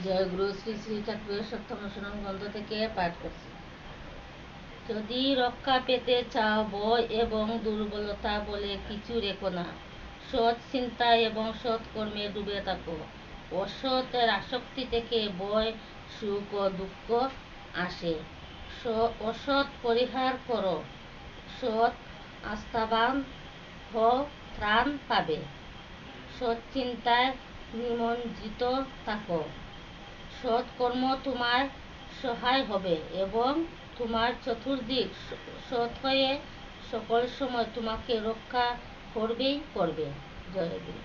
জয়গুরু শ্রী শ্রী ঠাকুরের সত্যনারায়ণ গ্রন্থ থেকে পাঠ করছি। যদি রক্ষা পেতে চাও, ভয় এবং দুর্বলতা বলে কিছু রেখো না। সৎ চিন্তা এবং সৎ কর্মে ডুবে থাকো। অসতের আসক্তি থেকে ভয়, সুখ ও দুঃখ আসে। অসৎ পরিহার করো। সৎ আস্থাবান হও, ত্রাণ পাবে। সৎ চিন্তায় নিমজ্জিত থাকো। সৎ কর্ম তোমার সহায় হবে এবং তোমার চতুর্দিক সৎ হয়ে সকল সময় তোমাকে রক্ষা করবেই করবে। জয়গুরু।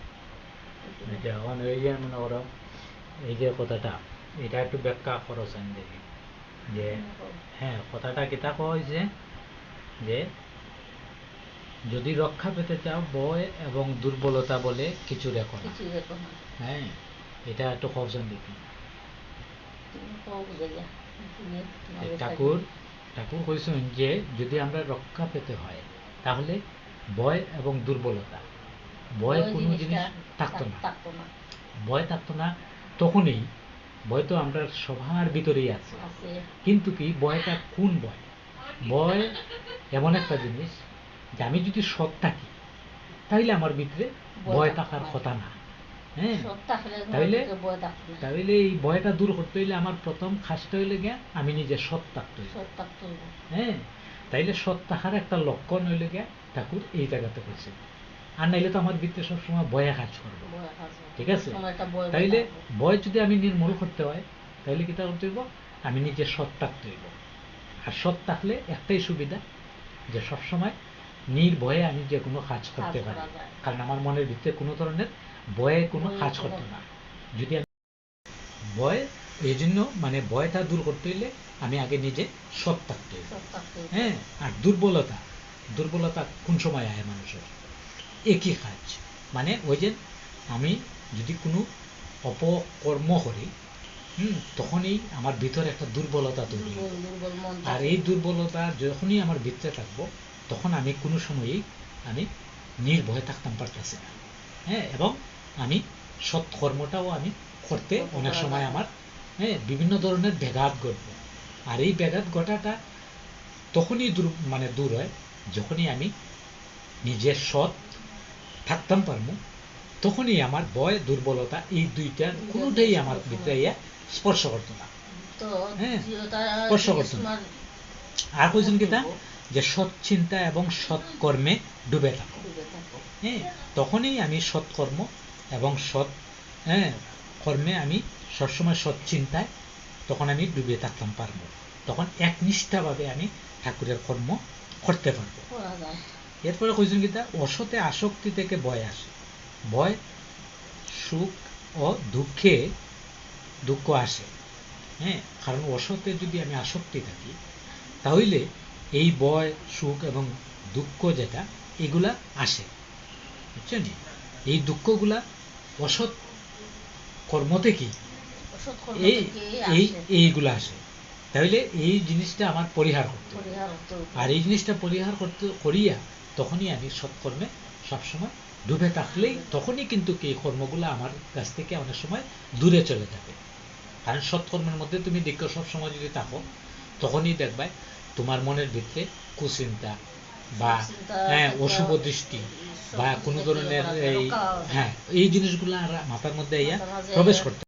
এখন এই যে মনে করো এই যে কথাটা, এটা একটু ব্যাখ্যা করছেন দেখি যে হ্যাঁ, কথাটা কিতা হয়েছে যে যদি রক্ষা পেতে চাও, ভয় এবং দুর্বলতা বলে কিছু রেখো না। হ্যাঁ, এটা একটু করছেন দেখি। ঠাকুর ঠাকুর কইছেন যে যদি আমরা রক্ষা পেতে হয় তাহলে ভয় এবং দুর্বলতা, ভয় কোনো জিনিস থাকতো না। ভয় থাকতো না তখনই, ভয় তো আমরা সবার ভিতরেই আছে, কিন্তু কি ভয়টা কোন ভয়? ভয় এমন একটা জিনিস যে আমি যদি সৎ থাকি তাহলে আমার ভিতরে ভয় থাকার কথা না। হ্যাঁ, তাহলে এই ভয়টা দূর করতে হইলে আমার প্রথম কাজটা হইলে গিয়া আমি নিজে সৎ থাকতে হইব। হ্যাঁ, তাইলে সৎ থাকার একটা লক্ষণ হইলে গিয়া ঠাকুর এই জায়গাতে করছে। আর নাইলে তো আমার ভিতরে সবসময় ভয়ে কাজ করবে। ঠিক আছে, তাইলে ভয় যদি আমি নির্মূল করতে হয় তাহলে কিটা করতে হইব? আমি নিজে সৎ থাকতে হইব। আর সৎ থাকলে একটাই সুবিধা, যে সবসময় নির্ভয়ে আমি যে কোনো কাজ করতে পারি, কারণ আমার মনের ভিতরে কোনো ধরনের ভয়ে কোনো কাজ করতো না। যদি আমি ভয়, এই জন্য মানে ভয়টা দূর করতে হইলে আমি আগে নিজে সৎ থাকতে হইব। হ্যাঁ, আর দুর্বলতা, দুর্বলতা কোন সময় আয় মানুষের? একই কাজ, মানে ওই যে আমি যদি কোনো অপকর্ম করি, তখনই আমার ভিতরে একটা দুর্বলতা তৈরি হবে। আর এই দুর্বলতা যখনই আমার ভিতরে থাকবো তখন আমি কোনো সময়ই আমি নির্ভয় থাকতাম পারতেছি না। হ্যাঁ, এবং আমি সৎকর্মটাও আমি করতে অনেক সময় আমার বিভিন্ন ধরনের ব্যাঘাত ঘটবে। আর এই ব্যাঘাত ঘটাটা তখনই দূর হয় যখনই আমি নিজের সৎ থাকতাম পারবো, তখনই আমার ভয় দুর্বলতা এই দুইটার কোনোটাই আমার ভিতরে স্পর্শ করতো না। হ্যাঁ, স্পর্শ করতো না। আর কইছেন কি তা, যে সৎ চিন্তা এবং সৎ কর্মে ডুবে থাকো। হ্যাঁ, তখনই আমি সৎকর্ম এবং সৎ কর্মে আমি সবসময় সৎ চিন্তায় তখন আমি ডুবে থাকতাম পারবো। তখন একনিষ্ঠাভাবে আমি ঠাকুরের কর্ম করতে পারবো। এরপরে কইছেন কি তা, অসতে আসক্তি থেকে ভয় আসে। ভয়, সুখ ও দুঃখ আসে। হ্যাঁ, কারণ অসতে যদি আমি আসক্তি থাকি তাহলে এই ভয়, সুখ এবং দুঃখ যেটা এগুলা আসে, বুঝছেন? এই দুঃখগুলা অসৎ কর্ম থেকেই এইগুলা আসে। তাহলে এই জিনিসটা আমার পরিহার করতে হবে। আর এই জিনিসটা পরিহার করিয়া তখনই আমি সৎকর্মে সবসময় ডুবে থাকলেই তখনই কিন্তু এই কর্মগুলো আমার কাছ থেকে অনেক সময় দূরে চলে যাবে। কারণ সৎকর্মের মধ্যে তুমি দেখো সবসময় যদি থাকো তখনই দেখবে তোমার মনের ভিতরে কুচিন্তা বা অশুভ দৃষ্টি বা কোনো ধরনের এই জিনিসগুলো আর মাথার মধ্যে প্রবেশ করতে